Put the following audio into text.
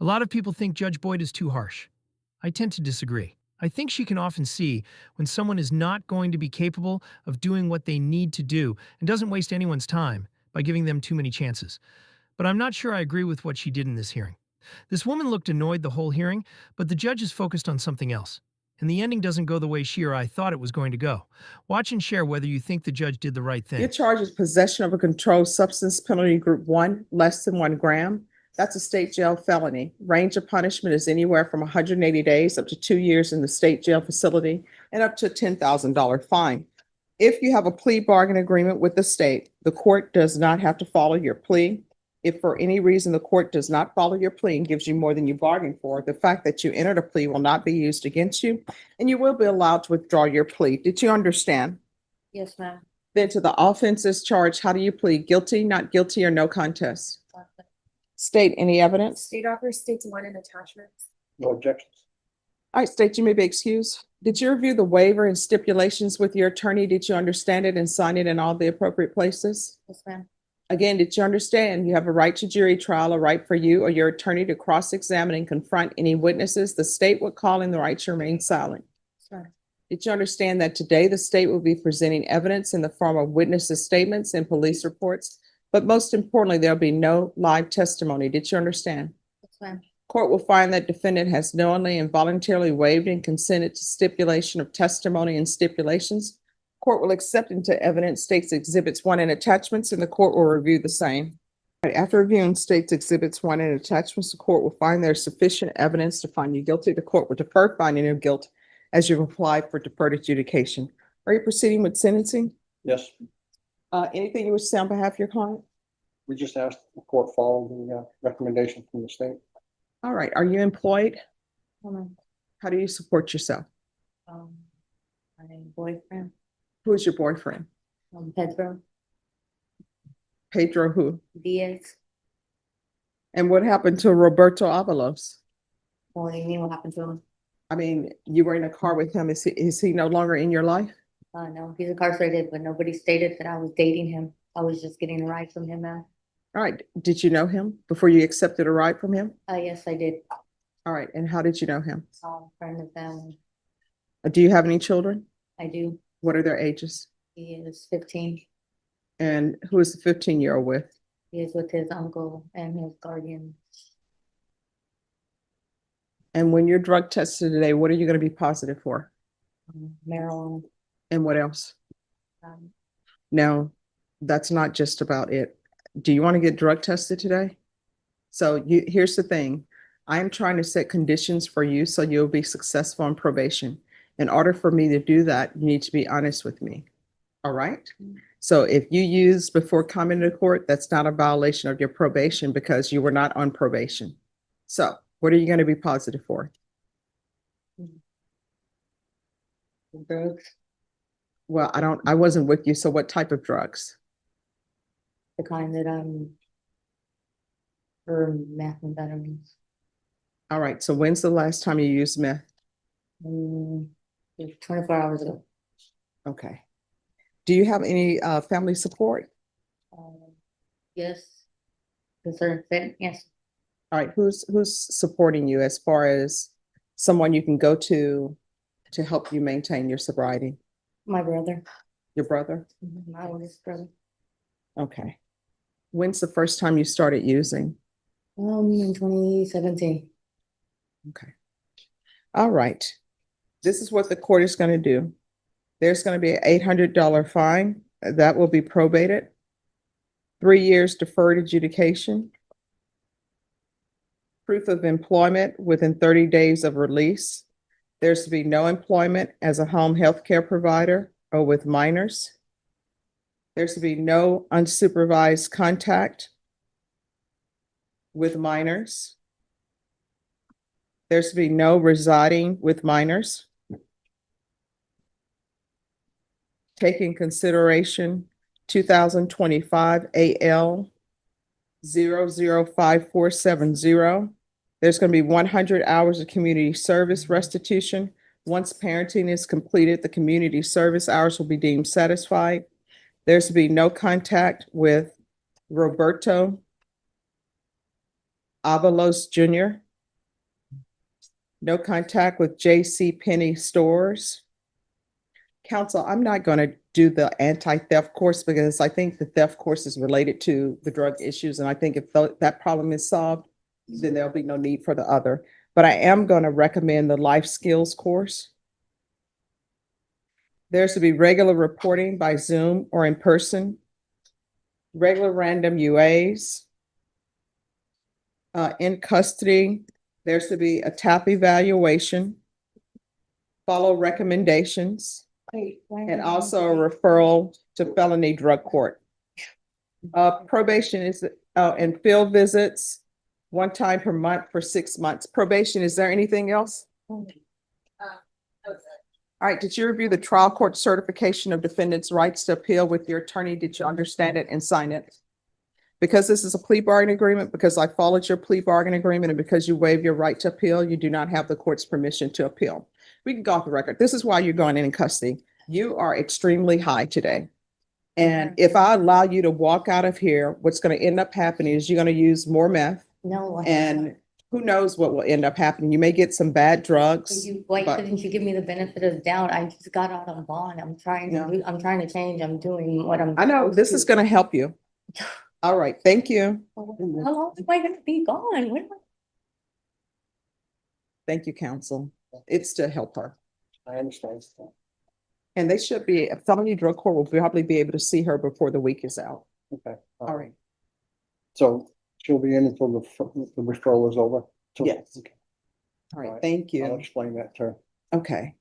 A lot of people think Judge Boyd is too harsh. I tend to disagree. I think she can often see when someone is not going to be capable of doing what they need to do and doesn't waste anyone's time by giving them too many chances. But I'm not sure I agree with what she did in this hearing. This woman looked annoyed the whole hearing, but the judge is focused on something else. And the ending doesn't go the way she or I thought it was going to go. Watch and share whether you think the judge did the right Your thing. charge is possession of a controlled substance, penalty group 1, less than 1 gram. That's a state jail felony. Range of punishment is anywhere from 180 days up to 2 years in the state jail facility and up to a $10,000 fine. If you have a plea bargain agreement with the state, the court does not have to follow your plea. If for any reason the court does not follow your plea and gives you more than you bargained for, the fact that you entered a plea will not be used against you, and you will be allowed to withdraw your plea. Did you understand? Yes, ma'am. Then to the offenses charged, how do you plead? Guilty, not guilty, or no contest? State any evidence. State offers states one in attachments. No objections. All right, state, you may be excused. Did you review the waiver and stipulations with your attorney? Did you understand it and sign it in all the appropriate places? Yes, ma'am. Again, did you understand you have a right to jury trial, a right for you or your attorney to cross-examine and confront any witnesses the state would call in, the right to remain silent? Yes, ma'am. Did you understand that today the state will be presenting evidence in the form of witnesses' statements and police reports? But most importantly, there'll be no live testimony. Did you understand? Yes, ma'am. Court will find that defendant has knowingly and voluntarily waived and consented to stipulation of testimony and stipulations. Court will accept into evidence states exhibits 1 and attachments, and the court will review the same. Right, after reviewing states exhibits 1 and attachments, the court will find there is sufficient evidence to find you guilty. The court will defer finding of guilt as you've applied for deferred adjudication. Are you proceeding with sentencing? Yes, Anything you wish to say on behalf of your client? we just asked the court follow the recommendation from the state. All right, are you employed? Ma'am. How do you support yourself? My boyfriend, Who is your boyfriend? Pedro Pedro who? Diaz. And what happened to Roberto Avalos? What do you mean? What happened to him? I mean, you were in a car with him. Is he no longer in your life? No, he's incarcerated, but nobody stated that I was dating him. I was just getting a ride from him, ma'am. All right. Did you know him before you accepted a ride from him? Yes, I did. All right. And how did you know him? Friend of family. Do you have any children? I do. What are their ages? He is 15. And who is the 15-year-old with? He is with his uncle and his guardian. And when you're drug tested today, what are you going to be positive for? Marijuana. And what else? Um, Now, that's not just about it. Do you want to get drug tested today? So here's the thing. I am trying to set conditions for you so you'll be successful in probation. In order for me to do that, you need to be honest with me. All right? So if you use before coming to court, that's not a violation of your probation because you were not on probation. So what are you going to be positive for? drugs. Well, I wasn't with you. So what type of drugs? The kind that for methamphetamines. All right. So when's the last time you used meth? 24 hours ago. Okay. Do you have any family support? Yes. Concerned fit, yes. All right. Who's supporting you as far as someone you can go to help you maintain your sobriety? My brother. Your brother? My oldest brother. Okay. When's the first time you started using? In 2017. Okay. All right. This is what the court is going to do. There's going to be an $800 fine that will be probated. 3 years deferred adjudication. Proof of employment within 30 days of release. There's to be no employment as a home health care provider or with minors. There's to be no unsupervised contact with minors. There's to be no residing with minors. Take in consideration 2025 AL 005470. There's going to be 100 hours of community service restitution. Once parenting is completed, the community service hours will be deemed satisfied. There's to be no contact with Roberto Avalos Jr. No contact with J.C. Penney stores. Counsel, I'm not going to do the anti-theft course because I think the theft course is related to the drug issues. And I think if that problem is solved, then there'll be no need for the other. But I am going to recommend the life skills course. There's to be regular reporting by Zoom or in person, regular random UAs. In custody, there's to be a TAP evaluation, follow recommendations, and also a referral to felony drug court. Probation is, and field visits, one time per month for 6 months. Probation, is there anything else? All right, did you review the trial court certification of defendant's rights to appeal with your attorney? Did you understand it and sign it? Because this is a plea bargaining agreement, because I followed your plea bargaining agreement, and because you waive your right to appeal, you do not have the court's permission to appeal. We can go off the record. This is why you're going in custody. You are extremely high today. And if I allow you to walk out of here, what's going to end up happening is you're going to use more meth, No. and who knows what will end up happening. You may get some bad drugs. Why but- couldn't you give me the benefit of the doubt? I just got out on bond. I'm trying No. I'm trying to change. I'm doing what I'm. I know, supposed this to. is going to help you. All right, thank you. How long am I gonna be gone? When am I- Thank you, counsel. It's to help her. I understand. And they should be, a felony drug court will probably be able to see her before the week is out. Okay. All right. So she'll be in until the referral is over? So- Yes. Okay. All right, Right. thank I'll you. explain that to her. Okay.